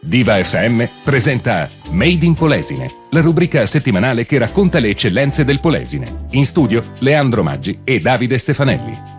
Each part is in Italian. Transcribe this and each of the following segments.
Diva FM presenta Made in Polesine, la rubrica settimanale che racconta le eccellenze del Polesine. In studio Leandro Maggi e Davide Stefanelli.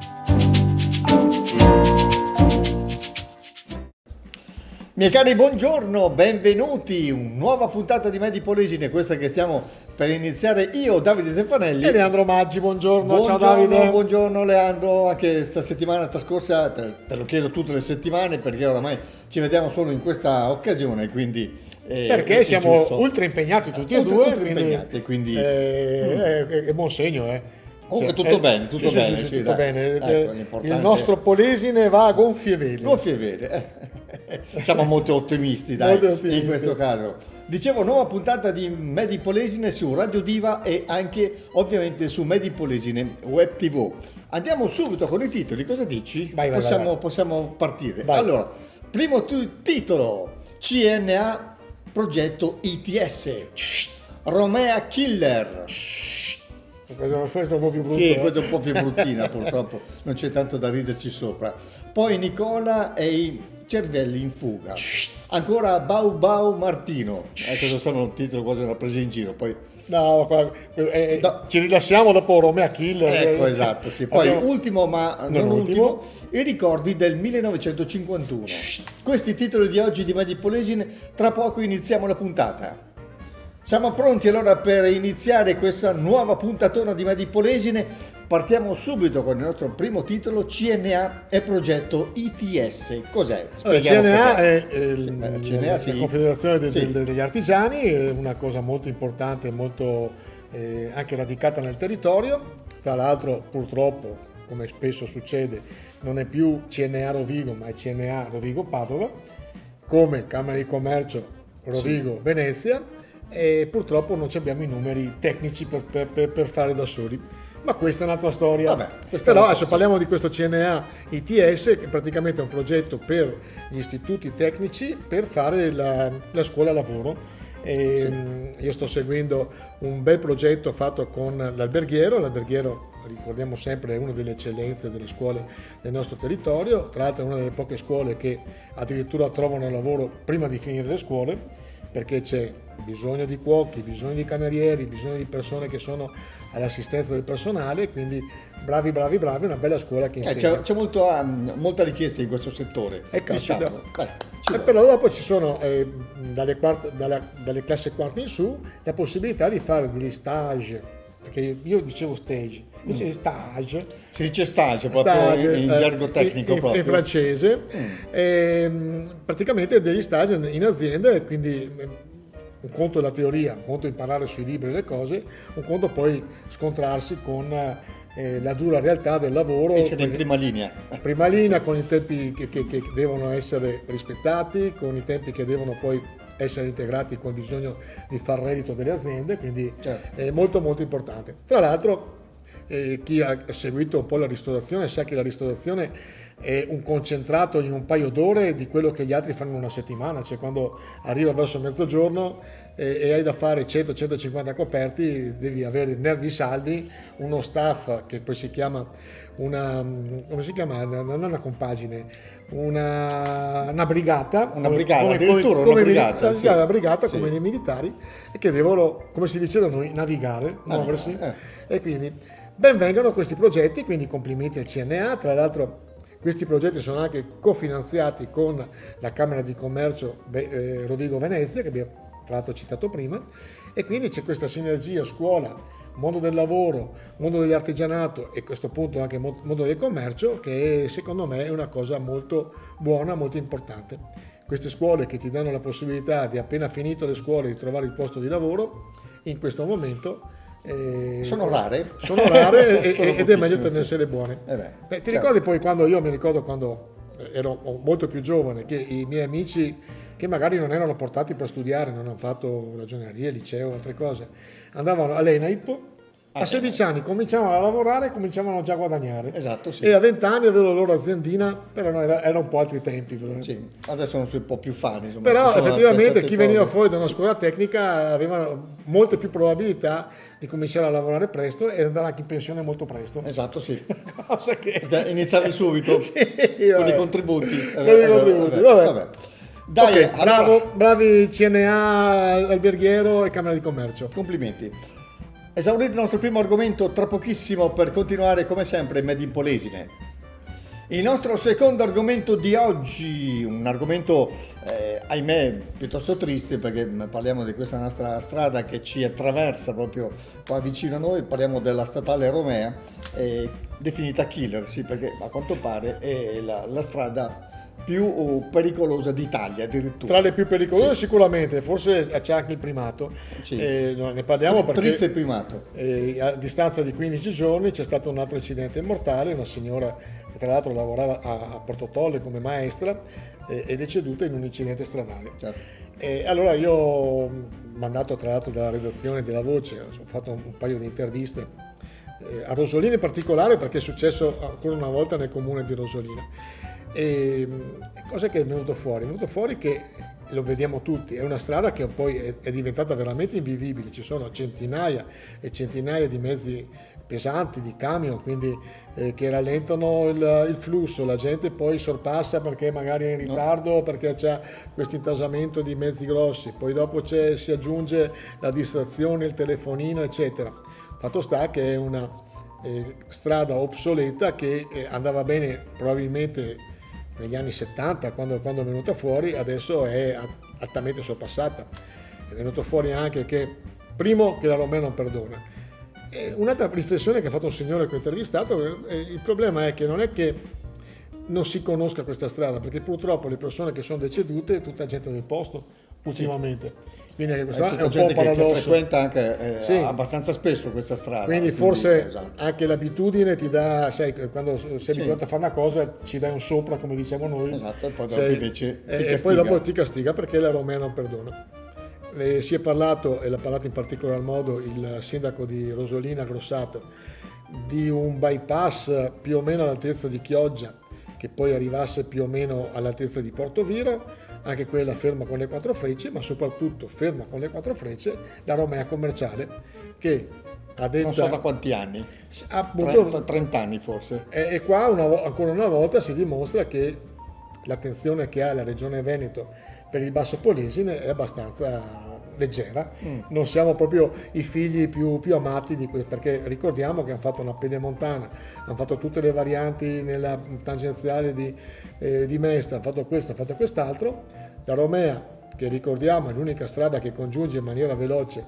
Miei cari, buongiorno, benvenuti. Una nuova puntata di Made in Polesine, questa che stiamo per iniziare io, Davide Stefanelli. E Leandro Maggi, buongiorno. Ciao Davide. Buongiorno Leandro, anche questa settimana trascorsa, te lo chiedo tutte le settimane perché oramai ci vediamo solo in questa occasione, quindi... perché siamo giusto. Ultra impegnati tutti e due, quindi è buon segno, Comunque tutto bene, tutto bene. Sì, tutto bene. Ecco, il nostro Polesine va a gonfie vele. Siamo molto ottimisti, dai, molto ottimisti in questo caso. Dicevo, nuova puntata di Made in Polesine su Radio Diva e anche ovviamente su Made in Polesine Web TV. Andiamo subito con i titoli, cosa dici? Vai. Possiamo partire. Vai. Allora, primo titolo, CNA progetto ITS, Romea Killer. Questo è un po' più brutto. Sì, questo è un po' più bruttina purtroppo, non c'è tanto da riderci sopra. Poi Nicola e i cervelli in fuga. Ancora Bau Martino. Questo sono un titolo quasi una presa in giro. Poi ci rilassiamo dopo Romea Killer. Ecco, esatto, sì. Poi ultimo, ma non ultimo, i ricordi del 1951. Questi titoli di oggi di Made in Polesine, tra poco iniziamo la puntata. Siamo pronti allora per iniziare questa nuova puntatona di Made in Polesine. Partiamo subito con il nostro primo titolo, CNA e progetto ITS. Cos'è? CNA cos'è. è la Confederazione degli Artigiani, è una cosa molto importante, molto anche radicata nel territorio. Tra l'altro, purtroppo, come spesso succede, non è più CNA Rovigo, ma è CNA Rovigo Padova, come Camera di Commercio Rovigo Venezia. E purtroppo non abbiamo i numeri tecnici per fare da soli, ma questa è un'altra storia. Però adesso parliamo di questo CNA ITS, che praticamente è un progetto per gli istituti tecnici per fare la scuola lavoro. Io sto seguendo un bel progetto fatto con l'alberghiero, ricordiamo sempre, è una delle eccellenze delle scuole del nostro territorio, tra l'altro è una delle poche scuole che addirittura trovano lavoro prima di finire le scuole, perché c'è bisogno di cuochi, bisogno di camerieri, bisogno di persone che sono all'assistenza del personale, quindi bravi, una bella scuola che insegna. C'è molta richiesta in questo settore. Però dopo ci sono dalle classi quarta in su la possibilità di fare degli stage, perché io dicevo stage, invece stage. Si dice stage proprio in gergo tecnico proprio. In francese, praticamente degli stage in aziende, quindi un conto è la teoria, un conto è imparare sui libri le cose, un conto poi scontrarsi con la dura realtà del lavoro. E siete in prima linea. Prima linea, con i tempi che devono essere rispettati, con i tempi che devono poi essere integrati con il bisogno di far reddito delle aziende, quindi è molto molto importante. Tra l'altro chi ha seguito un po' la ristorazione sa che la ristorazione è un concentrato in un paio d'ore di quello che gli altri fanno in una settimana, cioè quando arriva verso mezzogiorno e hai da fare 100-150 coperti, devi avere nervi saldi, uno staff che poi si chiama non è una compagine, una brigata, una brigata come nei militari, e che devono, come si dice da noi, navigare, muoversi, e quindi ben vengano questi progetti, quindi complimenti al CNA. Tra l'altro questi progetti sono anche cofinanziati con la Camera di Commercio Rovigo Venezia, che abbiamo tra l'altro citato prima, e quindi c'è questa sinergia scuola, mondo del lavoro, mondo dell'artigianato e a questo punto anche mondo del commercio, che secondo me è una cosa molto buona, molto importante. Queste scuole che ti danno la possibilità di, appena finito le scuole, di trovare il posto di lavoro, in questo momento sono rare ed è meglio tenersele buone. Ti ricordi poi quando ero molto più giovane, che i miei amici che magari non erano portati per studiare, non hanno fatto ragioneria, liceo, altre cose, andavano all'ENAIP, a 16 anni cominciavano a lavorare e cominciavano già a guadagnare. Esatto, sì. E a 20 anni avevano la loro aziendina, però era un po' altri tempi. Sì, adesso sono un po' più fani. Insomma, però effettivamente chi veniva fuori da una scuola tecnica aveva molte più probabilità di cominciare a lavorare presto e andare anche in pensione molto presto. Esatto, sì. Cosa che... Iniziare subito con i contributi. Vabbè. Dai, Ok, bravo, bravi CNA, alberghiero e Camera di Commercio. complimenti. Esaurito il nostro primo argomento, tra pochissimo per continuare come sempre Made in Polesine. Il nostro secondo argomento di oggi, un argomento ahimè piuttosto triste, perché parliamo di questa nostra strada che ci attraversa proprio qua vicino a noi, parliamo della statale Romea, definita killer, sì, perché a quanto pare è la strada più pericolosa d'Italia addirittura. Tra le più pericolose Sì. sicuramente, forse c'è anche il primato. Sì. Ne parliamo perché Triste primato. a distanza di 15 giorni c'è stato un altro incidente mortale, una signora che tra l'altro lavorava a Porto Tolle come maestra è deceduta in un incidente stradale. Certo. Allora io ho mandato tra l'altro dalla redazione della Voce, ho fatto un paio di interviste a Rosolina in particolare, perché è successo ancora una volta nel comune di Rosolina. E cosa che è venuto fuori? È venuto fuori che, lo vediamo tutti, è una strada che poi è diventata veramente invivibile, ci sono centinaia e centinaia di mezzi pesanti, di camion, quindi che rallentano il flusso, la gente poi sorpassa perché magari è in ritardo, perché c'è questo intasamento di mezzi grossi, poi dopo si aggiunge la distrazione, il telefonino, eccetera. Fatto sta che è una strada obsoleta che andava bene probabilmente negli anni 70 quando è venuta fuori, adesso è altamente sorpassata. È venuto fuori anche che, primo, che la Romea non perdona. E un'altra riflessione che ha fatto un signore che ho intervistato, il problema è che non è che non si conosca questa strada, perché purtroppo le persone che sono decedute è tutta gente del posto ultimamente. Quindi anche questo è un po' un gente che paradosso. frequenta anche Sì. abbastanza spesso questa strada. Quindi forse esatto. anche l'abitudine ti dà, sai, quando sei abituato a fare una cosa ci dai un sopra, come diciamo noi. Esatto, e poi dopo invece ti e castiga. poi dopo ti castiga perché la Romea non perdona. Si è parlato, e l'ha parlato in particolar modo il sindaco di Rosolina Grossato, di un bypass più o meno all'altezza di Chioggia, che poi arrivasse più o meno all'altezza di Portoviro, anche quella ferma con le 4 frecce, ma soprattutto ferma con le 4 frecce la Romea commerciale, che a detta, Non so da quanti anni, appunto, 30 anni forse. e qua ancora una volta si dimostra che l'attenzione che ha la Regione Veneto per il Basso Polesine è abbastanza leggera. Non siamo proprio i figli più amati di questo, perché ricordiamo che hanno fatto una pedemontana, hanno fatto tutte le varianti nella tangenziale di Mestre, hanno fatto questo, hanno fatto quest'altro. La Romea, che ricordiamo è l'unica strada che congiunge in maniera veloce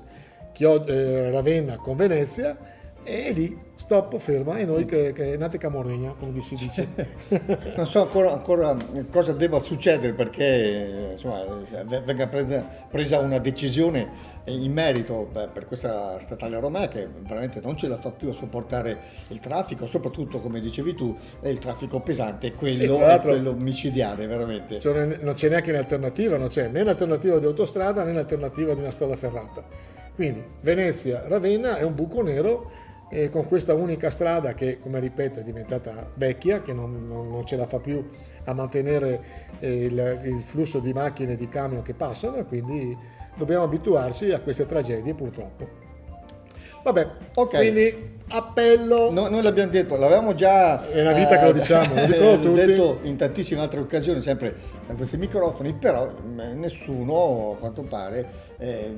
Ravenna con Venezia, e lì stop, ferma, e noi che nate Camorregna, come si dice. Non so ancora cosa debba succedere perché insomma, venga presa una decisione in merito per questa statale Romea, che veramente non ce la fa più a sopportare il traffico, soprattutto come dicevi tu, il traffico pesante, quello, Sì, tra l'altro, quello micidiale veramente. Non c'è neanche un'alternativa, non c'è né l'alternativa di autostrada né l'alternativa di una strada ferrata. Quindi Venezia-Ravenna è un buco nero, con questa unica strada che, come ripeto, è diventata vecchia, che non ce la fa più a mantenere il flusso di macchine e di camion che passano, e quindi dobbiamo abituarci a queste tragedie purtroppo. Vabbè, Ok. quindi appello. Noi l'abbiamo detto, l'avevamo già È una vita che lo diciamo, lo dicono tutti. detto in tantissime altre occasioni, sempre da questi microfoni, però nessuno, a quanto pare,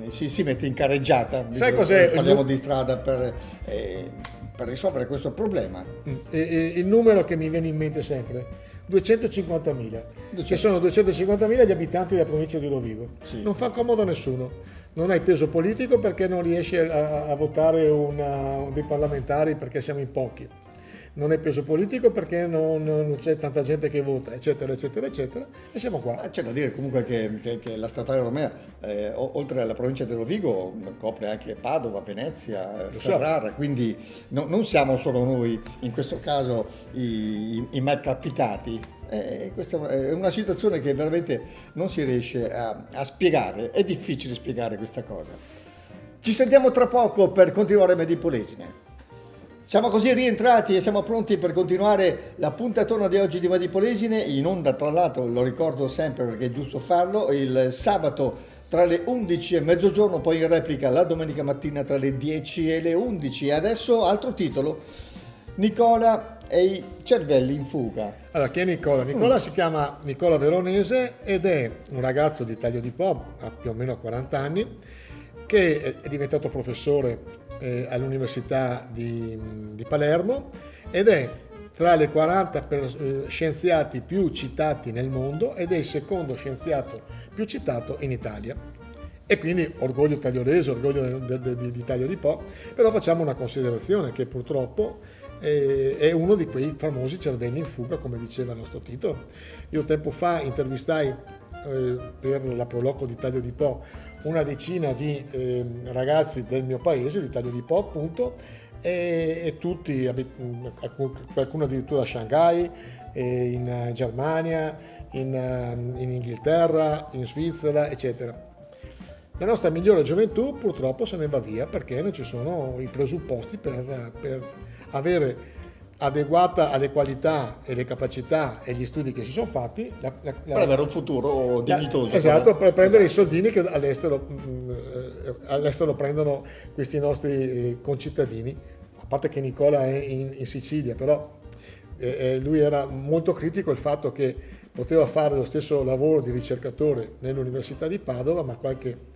si mette in carreggiata. Sai cos'è? Parliamo di strada per risolvere questo problema. Il numero che mi viene in mente sempre, 250.000, che sono 250.000 gli abitanti della provincia di Rovigo. Sì. Non fa comodo a nessuno. Non hai peso politico perché non riesci a votare dei parlamentari perché siamo in pochi. Non hai peso politico perché non c'è tanta gente che vota, eccetera, eccetera, eccetera. E siamo qua. C'è da dire comunque che la statale Romea, oltre alla provincia di Rovigo, copre anche Padova, Venezia, Ferrara, quindi non siamo solo noi, in questo caso, i malcapitati. Questa è una situazione che veramente non si riesce a spiegare, è difficile spiegare questa cosa. Ci sentiamo tra poco per continuare Made in Polesine. Siamo così rientrati e siamo pronti per continuare la puntatona di oggi di Made in Polesine, in onda tra l'altro, lo ricordo sempre perché è giusto farlo, il sabato tra le 11 e mezzogiorno, poi in replica la domenica mattina tra le 10 e le 11. E adesso altro titolo. Nicola, e i cervelli in fuga. Allora, chi è Nicola? Nicola si chiama Nicola Veronese ed è un ragazzo di Taglio di Po, ha più o meno 40 anni, che è diventato professore all'Università di Palermo ed è tra le 40 scienziati più citati nel mondo ed è il secondo scienziato più citato in Italia. E quindi orgoglio tagliolese, orgoglio di Taglio di Po, però facciamo una considerazione che purtroppo è uno di quei famosi cervelli in fuga, come diceva il nostro titolo. Io tempo fa intervistai per la Proloco di Taglio di Po una decina di ragazzi del mio paese, di Taglio di Po appunto, e tutti, qualcuno addirittura a Shanghai, in Germania, in Inghilterra, in Svizzera, eccetera. La nostra migliore gioventù purtroppo se ne va via perché non ci sono i presupposti per avere adeguata alle qualità e le capacità e gli studi che si sono fatti per avere un futuro dignitoso. Esatto, per prendere i soldini che all'estero prendono questi nostri concittadini, a parte che Nicola è in Sicilia, però lui era molto critico il fatto che poteva fare lo stesso lavoro di ricercatore nell'Università di Padova, ma qualche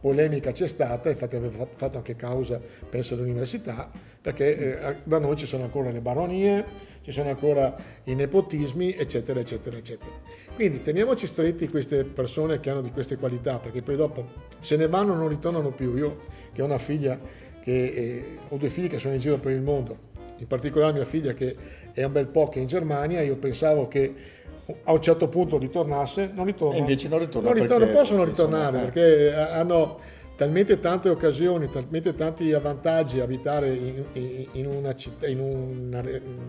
polemica c'è stata, infatti aveva fatto anche causa penso all'università, perché da noi ci sono ancora le baronie, ci sono ancora i nepotismi, eccetera, eccetera, eccetera. Quindi teniamoci stretti queste persone che hanno di queste qualità, perché poi dopo se ne vanno non ritornano più. Io che ho una figlia, ho due figli che sono in giro per il mondo, in particolare mia figlia che è un bel po' che è in Germania, io pensavo che a un certo punto ritornasse, non ritorna. E invece non ritorna. Non possono ritornare perché hanno talmente tante occasioni, talmente tanti avvantaggi abitare in una città, in una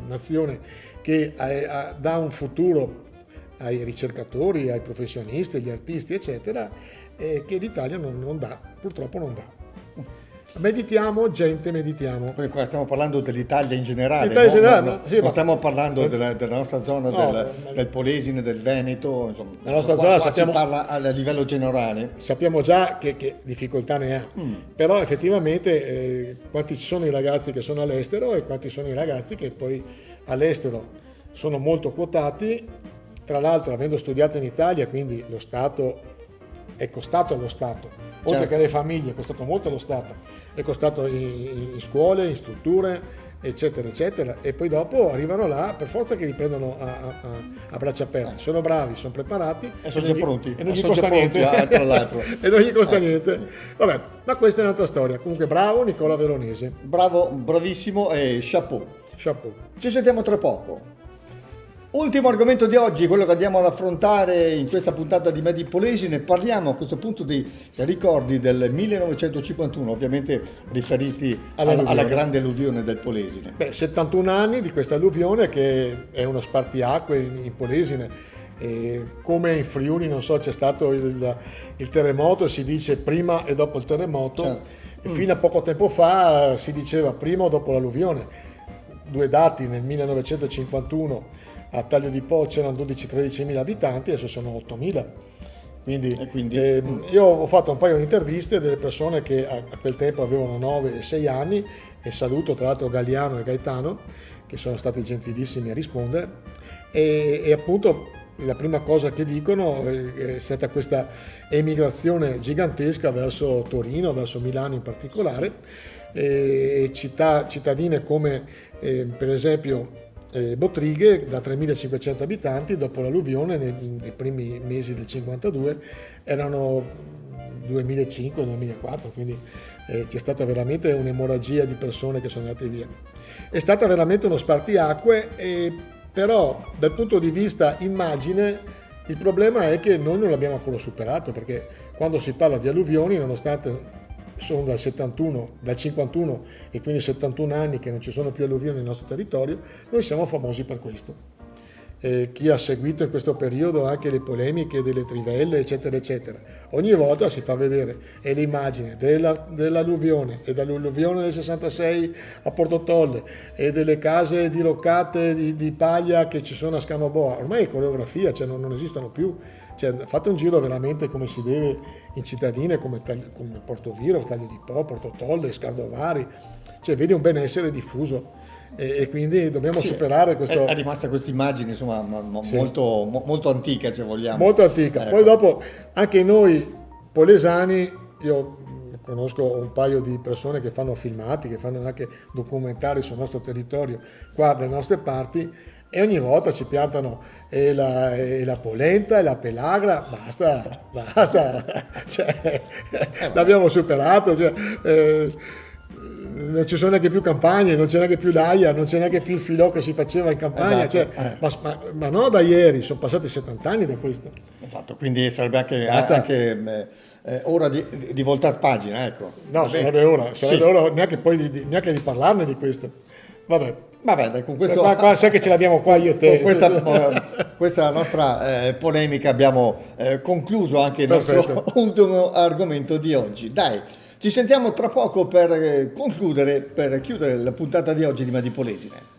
nazione che dà un futuro ai ricercatori, ai professionisti, agli artisti, eccetera, che l'Italia non dà, purtroppo non dà. Meditiamo, gente, meditiamo. Quindi qua stiamo parlando dell'Italia in generale, non stiamo parlando della nostra zona, del Polesine, del Veneto, insomma. La nostra zona si parla a livello generale. Sappiamo già che difficoltà ne ha, però effettivamente quanti ci sono i ragazzi che sono all'estero e quanti sono i ragazzi che poi all'estero sono molto quotati, tra l'altro avendo studiato in Italia, quindi lo Stato è costato allo Stato, oltre che alle famiglie è costato molto allo Stato, è costato in scuole, in strutture, eccetera, eccetera, e poi dopo arrivano là per forza che li prendono a braccia aperte, sono bravi, sono preparati e sono già pronti, e non gli costa niente, tra l'altro. E non gli costa niente. Vabbè, ma questa è un'altra storia. Comunque bravo Nicola Veronese. Bravo, bravissimo e chapeau. Ci sentiamo tra poco. Ultimo argomento di oggi, quello che andiamo ad affrontare in questa puntata di Made in Polesine. Parliamo a questo punto dei ricordi del 1951, ovviamente riferiti alla grande alluvione del Polesine. 71 anni di questa alluvione che è uno spartiacque in Polesine. Come in Friuli, non so, c'è stato il terremoto, si dice prima e dopo il terremoto, certo. Fino a poco tempo fa si diceva prima o dopo l'alluvione. Due dati: nel 1951 a Taglio di Po c'erano 12-13 mila abitanti, adesso sono 8 mila. Quindi io ho fatto un paio di interviste delle persone che a quel tempo avevano 9 e 6 anni, e saluto tra l'altro Galliano e Gaetano, che sono stati gentilissimi a rispondere, e appunto la prima cosa che dicono è stata questa emigrazione gigantesca verso Torino, verso Milano in particolare, cittadine come per esempio Bottrighe, da 3.500 abitanti, dopo l'alluvione nei primi mesi del 52 erano 2005-2004, quindi c'è stata veramente un'emorragia di persone che sono andate via. È stata veramente uno spartiacque, però dal punto di vista immagine il problema è che noi non l'abbiamo ancora superato, perché quando si parla di alluvioni, nonostante sono dal 51 e quindi 71 anni che non ci sono più alluvioni nel nostro territorio, noi siamo famosi per questo. Chi ha seguito in questo periodo anche le polemiche delle trivelle, eccetera, eccetera, ogni volta si fa vedere l'immagine dell'alluvione e dall'alluvione del 66 a Porto Tolle e delle case diroccate di paglia che ci sono a Scamaboa. Ormai è coreografia, cioè non esistono più. Fate un giro veramente come si deve in cittadine come Portoviro, Taglio di Po, Porto Tolle, Scardovari, vedi un benessere diffuso. e quindi dobbiamo superare questo. È rimasta questa immagine, insomma, Sì. molto antica, se vogliamo. Molto antica. Ecco. Poi dopo anche noi polesani, io conosco un paio di persone che fanno filmati, che fanno anche documentari sul nostro territorio, qua dalle nostre parti, e ogni volta ci piantano e la polenta e la pelagra, basta, cioè, l'abbiamo superato, cioè, non ci sono neanche più campagne, non c'è neanche più l'aia, non c'è neanche più il filò che si faceva in campagna, Esatto, cioè, ma no da ieri, sono passati 70 anni da questo. Esatto, quindi sarebbe anche ora di voltare pagina, ecco. No, Va bene. sarebbe ora Sì. neanche neanche di parlarne di questo. Vabbè, Vabbè, con questo, qua sai che ce l'abbiamo qua io e te. con questa nostra polemica abbiamo concluso anche il nostro Perfetto. ultimo argomento di oggi. Dai, ci sentiamo tra poco per chiudere la puntata di oggi di Madi Polesine.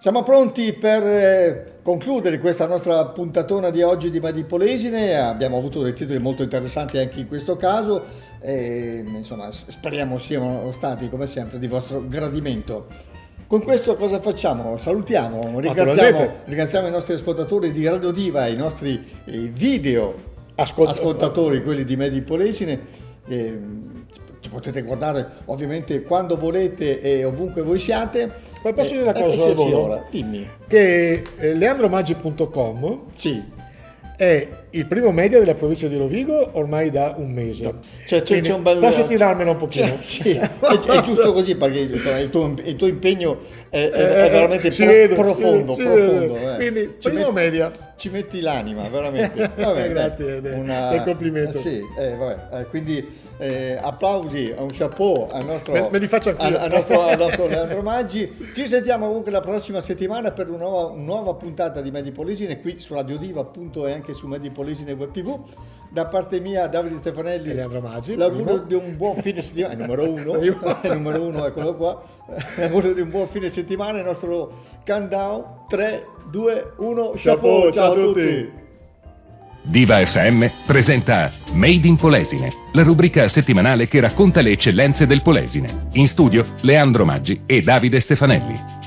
Siamo pronti per concludere questa nostra puntatona di oggi di Madi Polesine. Abbiamo avuto dei titoli molto interessanti anche in questo caso e insomma speriamo siano stati come sempre di vostro gradimento. Con questo cosa facciamo? Salutiamo, ringraziamo i nostri ascoltatori di Radio Diva, i nostri video ascoltatori, quelli di Madi Polesine. Ci potete guardare ovviamente quando volete e ovunque voi siate. Ma posso dire una cosa al volo? Ora, dimmi. Che leandromaggi.com Sì. è il primo media della provincia di Rovigo ormai da un mese. C'è un bel... Posso tirarmelo un pochino? Sì, è giusto così perché insomma, il tuo impegno è veramente si vede, profondo. Quindi, primo media. Ci metti l'anima, veramente. Vabbè, Grazie del complimento. Sì, vabbè. Quindi applausi, un chapeau al nostro, Me li faccio anch'io. al nostro Leandro Maggi. Ci sentiamo comunque la prossima settimana per una nuova puntata di Madi Polesine qui su Radio Diva, appunto, e anche su Madi Polesine Web TV. Da parte mia, Davide Stefanelli e Leandro Maggi, l'augurio di un buon fine settimana, numero uno, eccolo qua. L'augurio di un buon fine settimana, il nostro countdown 3, 2, 1, chapeau, ciao a tutti. Diva FM presenta Made in Polesine, la rubrica settimanale che racconta le eccellenze del Polesine. In studio Leandro Maggi e Davide Stefanelli.